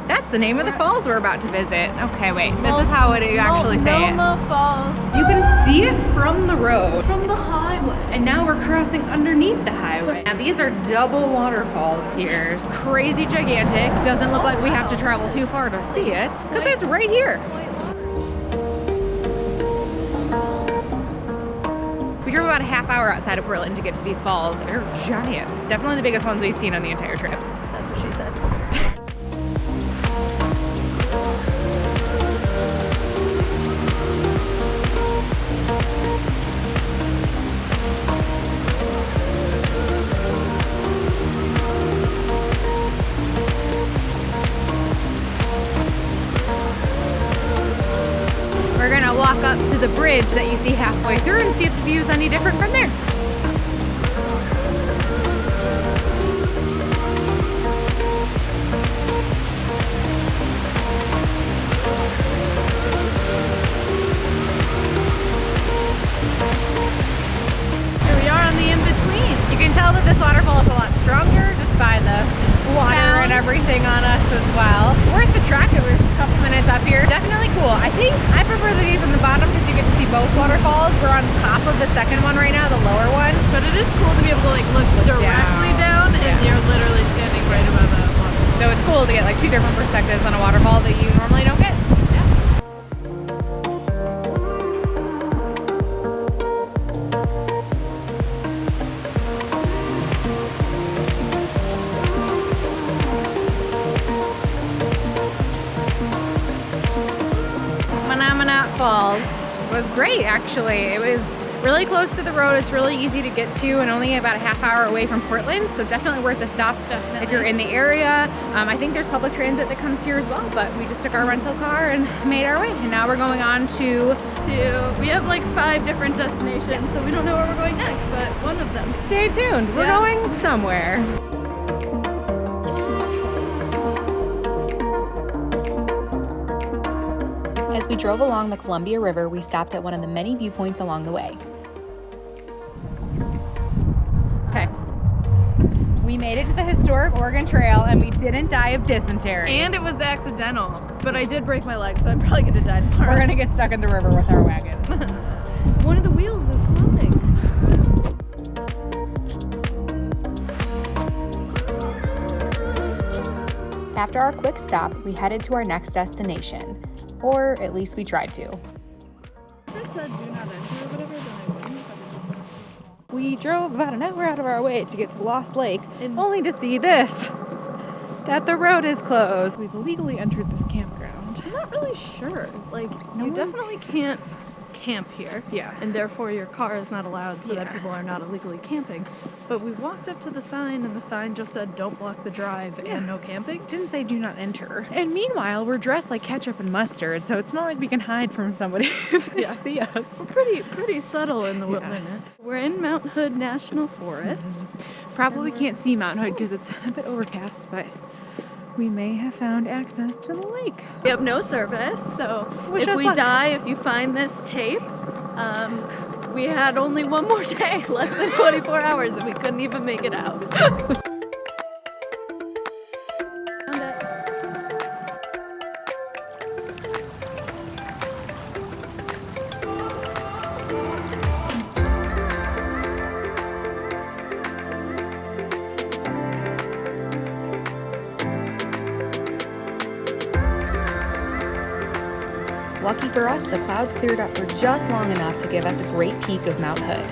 That's the name of the falls we're about to visit. Okay, wait. This is how you actually say it. Multnomah Falls. You can see it from the road. From the highway. And now we're crossing underneath the highway. Now these are double waterfalls here. Crazy gigantic. Doesn't look like we have to travel too far to see it, because it's right here. We drove about a half hour outside of Portland to get to these falls. They're giant. Definitely the biggest ones we've seen on the entire trip. That's what she said. We're gonna walk up to the bridge that you see halfway through and see if the view is any different from there. Here we are on the in-between. You can tell that this waterfall is a lot stronger just by the water and Sound. everything on us as well. Worth the trek. It was a couple minutes up here. Definitely cool. I think I prefer the view from the bottom because you get to see both waterfalls. We're on top of the second one right now, the lower one. But it is cool to be able to like look directly down and you're literally standing right above the waterfall. So it's cool to get like two different perspectives on a waterfall that you normally don't get. Falls was great, actually. It was really close to the road. It's really easy to get to and only about a half hour away from Portland, so definitely worth a stop if you're in the area. I think there's public transit that comes here as well, but we just took our rental car and made our way, and now we're going on to We have like 5 different destinations, so we don't know where we're going next, but one of them. Stay tuned. We're going somewhere. As we drove along the Columbia River, we stopped at one of the many viewpoints along the way. Okay. We made it to the historic Oregon Trail and we didn't die of dysentery. And it was accidental, but I did break my leg, so I'm probably gonna die tomorrow. We're gonna get stuck in the river with our wagon. One of the wheels is floating. After our quick stop, we headed to our next destination. Or at least we tried to. We drove about an hour out of our way to get to Lost Lake, only to see this, that the road is closed. We've illegally entered this campground. I'm not really sure. Like, you definitely can't camp here. Yeah. And therefore your car is not allowed so that people are not illegally camping. But we walked up to the sign and the sign just said don't block the drive and no camping. Didn't say do not enter. And meanwhile, we're dressed like ketchup and mustard, so it's not like we can hide from somebody if they see us. We're pretty subtle in the wilderness. We're in Mount Hood National Forest. Probably can't see Mount Hood because it's a bit overcast, but we may have found access to the lake. We have no service, so if we die, if you find this tape, we had only one more day, less than 24 hours, and we couldn't even make it out. Lucky for us, the clouds cleared up for just long enough to give us a great peek of Mount Hood.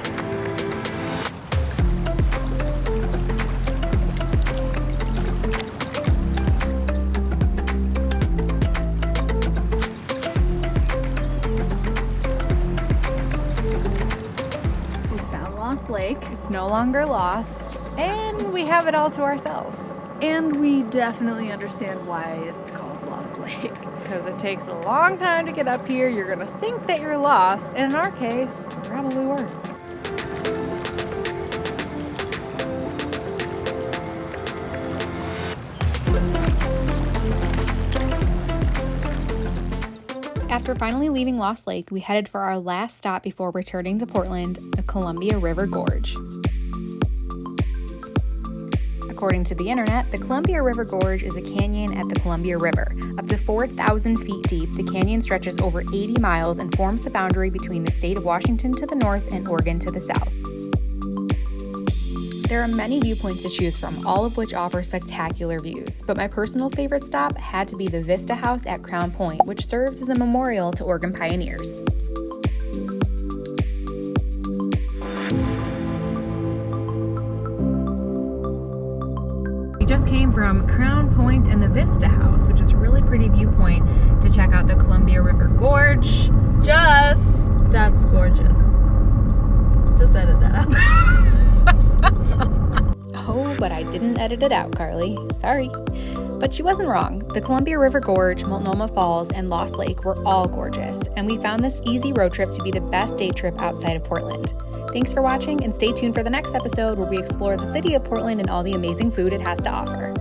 We found Lost Lake. It's no longer lost, and we have it all to ourselves. And we definitely understand why it's called Lost Lake. Because it takes a long time to get up here. You're gonna think that you're lost, and in our case, you probably were. After finally leaving Lost Lake, we headed for our last stop before returning to Portland, the Columbia River Gorge. According to the internet, the Columbia River Gorge is a canyon at the Columbia River. Up to 4,000 feet deep, the canyon stretches over 80 miles and forms the boundary between the state of Washington to the north and Oregon to the south. There are many viewpoints to choose from, all of which offer spectacular views, but my personal favorite stop had to be the Vista House at Crown Point, which serves as a memorial to Oregon pioneers. We just came from Crown Point and the Vista House, which is a really pretty viewpoint to check out the Columbia River Gorge. That's gorgeous. Just edit that out. Oh, but I didn't edit it out, Carly. Sorry. But she wasn't wrong. The Columbia River Gorge, Multnomah Falls, and Lost Lake were all gorgeous, and we found this easy road trip to be the best day trip outside of Portland. Thanks for watching, and stay tuned for the next episode where we explore the city of Portland and all the amazing food it has to offer.